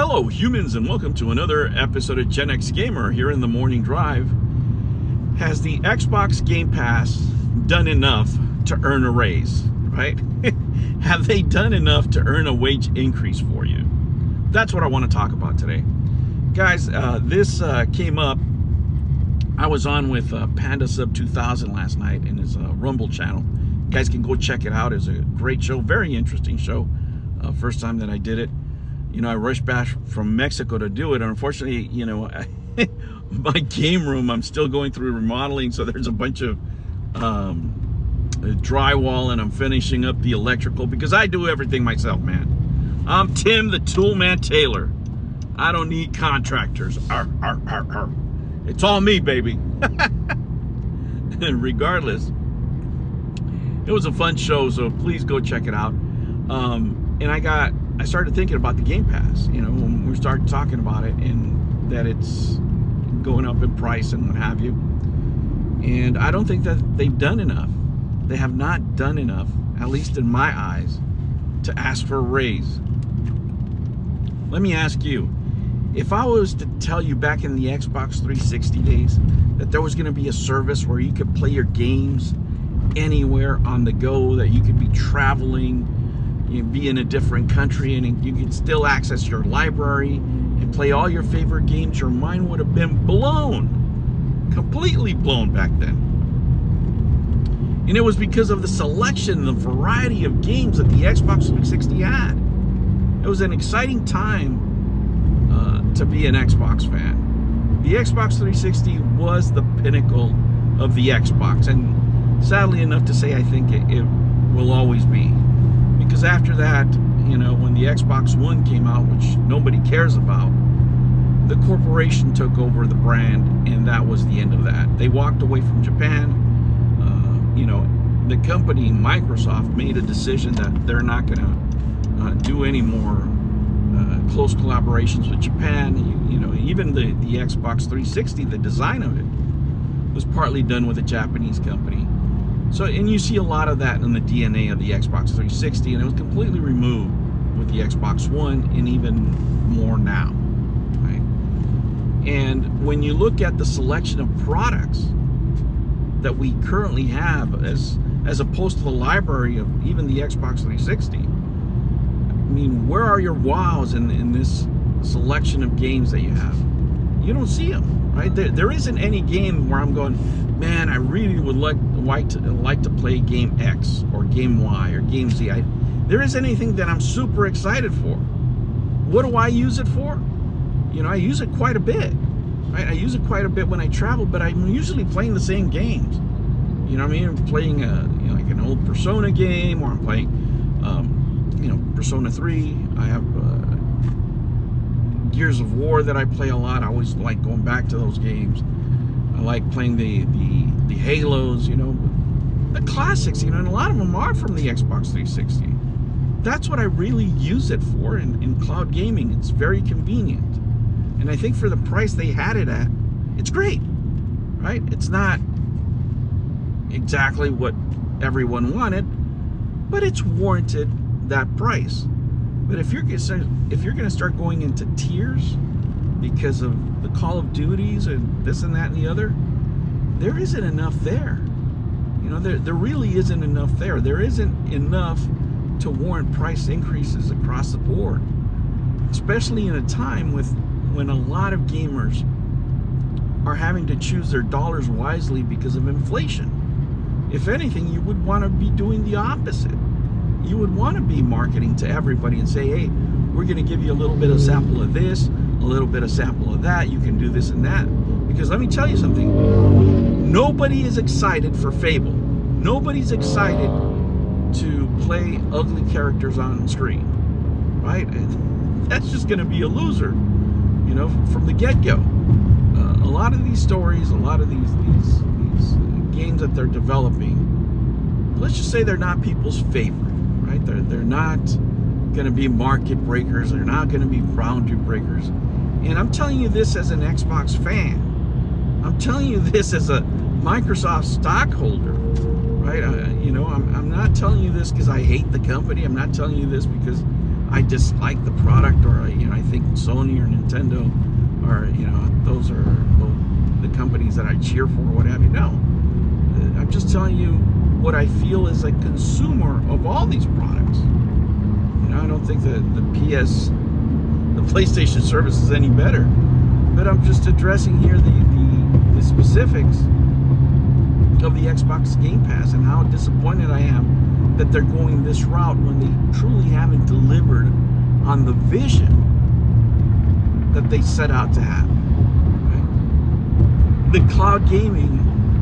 Hello humans, and welcome to another episode of Gen X Gamer here in the morning drive. Has the Xbox Game Pass done enough to earn a raise, right? Have they done enough to earn a wage increase for you? That's what I want to talk about today. Guys, this came up. I was on with Panda Sub 2000 last night in his Rumble channel. You guys can go check it out. It's a great show, very interesting show. First time that I did it. You know, I rushed back from Mexico to do it. Unfortunately, you know, my game room, I'm still going through remodeling, so there's a bunch of drywall, and I'm finishing up the electrical because I do everything myself, man. I'm Tim the Toolman Taylor. I don't need contractors. Arr, arr, arr, arr. It's all me, baby. And regardless, it was a fun show, so please go check it out. And I started thinking about the Game Pass, you know, when we started talking about it, and that it's going up in price and what have you. And I don't think that they've done enough. They have not done enough, at least in my eyes, to ask for a raise. Let me ask you, if I was to tell you back in the Xbox 360 days that there was going to be a service where you could play your games anywhere on the go, that you could be traveling, you'd be in a different country, and you could still access your library and play all your favorite games, your mind would have been blown, completely blown back then. And it was because of the selection, the variety of games that the Xbox 360 had. It was an exciting time to be an Xbox fan. The Xbox 360 was the pinnacle of the Xbox, and sadly enough to say, I think it will always be. Because after that, you know, when the Xbox One came out, which nobody cares about, the corporation took over the brand, and that was the end of that. They walked away from Japan. You know, the company, Microsoft, made a decision that they're not going to do any more close collaborations with Japan. You know, even the Xbox 360, the design of it, was partly done with a Japanese company. So, and you see a lot of that in the DNA of the Xbox 360, and it was completely removed with the Xbox One, and even more now, right? And when you look at the selection of products that we currently have, as opposed to the library of even the Xbox 360, I mean, where are your wows in this selection of games that you have? You don't see them. Right? There isn't any game where I'm going, man, I really would like to play game X or game Y or game Z. There isn't anything that I'm super excited for. What do I use it for? You know, I use it quite a bit. Right? I use it quite a bit when I travel, but I'm usually playing the same games. You know what I mean? I'm playing you know, like an old Persona game, or I'm playing you know, Persona 3. I have Gears of War that I play a lot. I always like going back to those games. I like playing the Halos, you know, the classics, you know, and a lot of them are from the Xbox 360. That's what I really use it for in cloud gaming. It's very convenient. And I think for the price they had it at, it's great, right? It's not exactly what everyone wanted, but it's warranted that price. But if you're going to start going into tiers because of the Call of Duties and this and that and the other, there isn't enough there. You know, there really isn't enough there. There isn't enough to warrant price increases across the board, especially in a time when a lot of gamers are having to choose their dollars wisely because of inflation. If anything, you would want to be doing the opposite. You would want to be marketing to everybody and say, hey, we're going to give you a little bit of sample of this, a little bit of sample of that. You can do this and that. Because let me tell you something. Nobody is excited for Fable. Nobody's excited to play ugly characters on screen, right? That's just going to be a loser, you know, from the get-go. A lot of these stories, a lot of these games that they're developing, let's just say they're not people's favorite. Right? They're not going to be market breakers. They're not going to be boundary breakers. And I'm telling you this as an Xbox fan. I'm telling you this as a Microsoft stockholder. Right? You know, I'm not telling you this because I hate the company. I'm not telling you this because I dislike the product, or I think Sony or Nintendo, or those are the companies that I cheer for, or what have you. No, I'm just telling you what I feel as a consumer of all these products. I don't think the PlayStation service is any better, but I'm just addressing here the specifics of the Xbox Game Pass and how disappointed I am that they're going this route when they truly haven't delivered on the vision that they set out to have. Right? The cloud gaming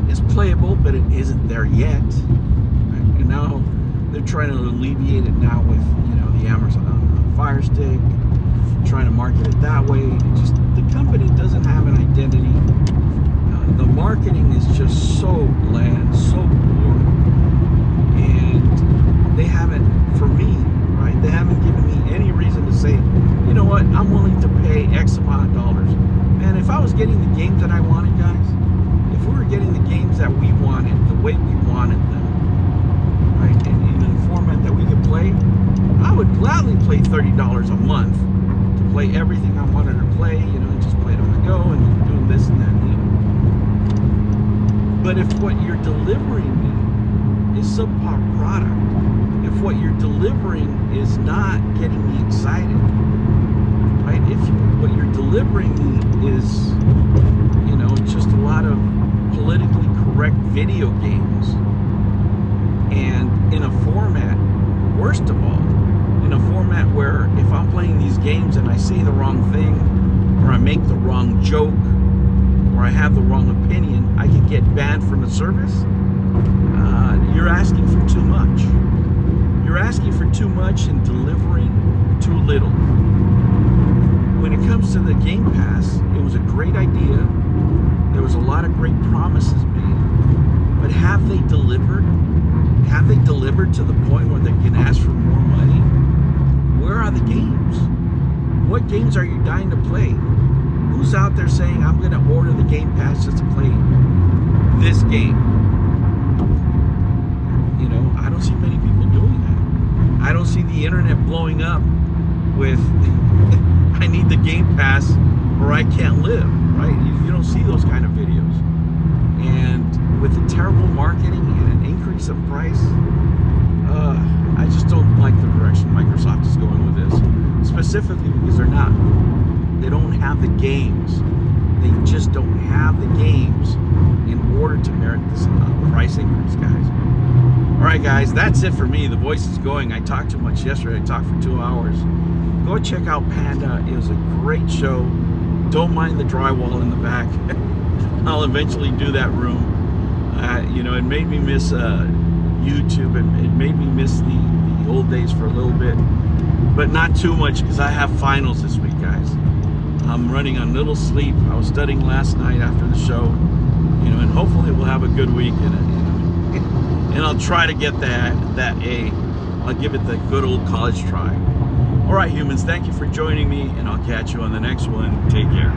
is playable, but it isn't there yet. Right? And now they're trying to alleviate it now with the Amazon Fire Stick, trying to market it that way. The company doesn't have an identity. The marketing is just so bland, so poor, and they haven't, for me, right? They haven't given me any reason to say, you know what, I'm willing to pay X amount of dollars. And if I was getting the games that I wanted, guys, if we were getting the games that we wanted, the way we wanted them, right, and in a format that we could play, I would gladly pay $30 a month to play everything I wanted to play, and just play it on the go and doing this and that. But if what you're delivering me is subpar product, if what you're delivering is not getting me excited, right? If what you're delivering me is, just a lot of politically correct video games, and in a format, worst of all, in a format where if I'm playing these games and I say the wrong thing, or I make the wrong joke, or I have the wrong opinion, I could get banned from the service. You're asking for too much. You're asking for too much and delivering too little. When it comes to the Game Pass, it was a great idea. There was a lot of great promises made. But have they delivered? Have they delivered to the point where they can ask for more money? Where are the games? What games are you dying to play? Who's out there saying, I'm going to order the Game Pass just to play this game? I don't see many people doing that. I don't see the internet blowing up with, I need the Game Pass or I can't live, right? You don't see those kind of videos. And with the terrible marketing and an increase of price, I just don't like the direction Microsoft is going with this. Specifically because they don't have the games. They just don't have the games in order to merit this price increase, guys. All right, guys, that's it for me. The voice is going. I talked too much yesterday. I talked for 2 hours. Go check out Panda. It was a great show. Don't mind the drywall in the back. I'll eventually do that room. It made me miss YouTube. It made me miss the old days for a little bit, but not too much because I have finals this week, guys. I'm running on little sleep. I was studying last night after the show, and hopefully we'll have a good week, and I'll try to get that A. I'll give it the good old college try. All right, humans, thank you for joining me, and I'll catch you on the next one. Take care.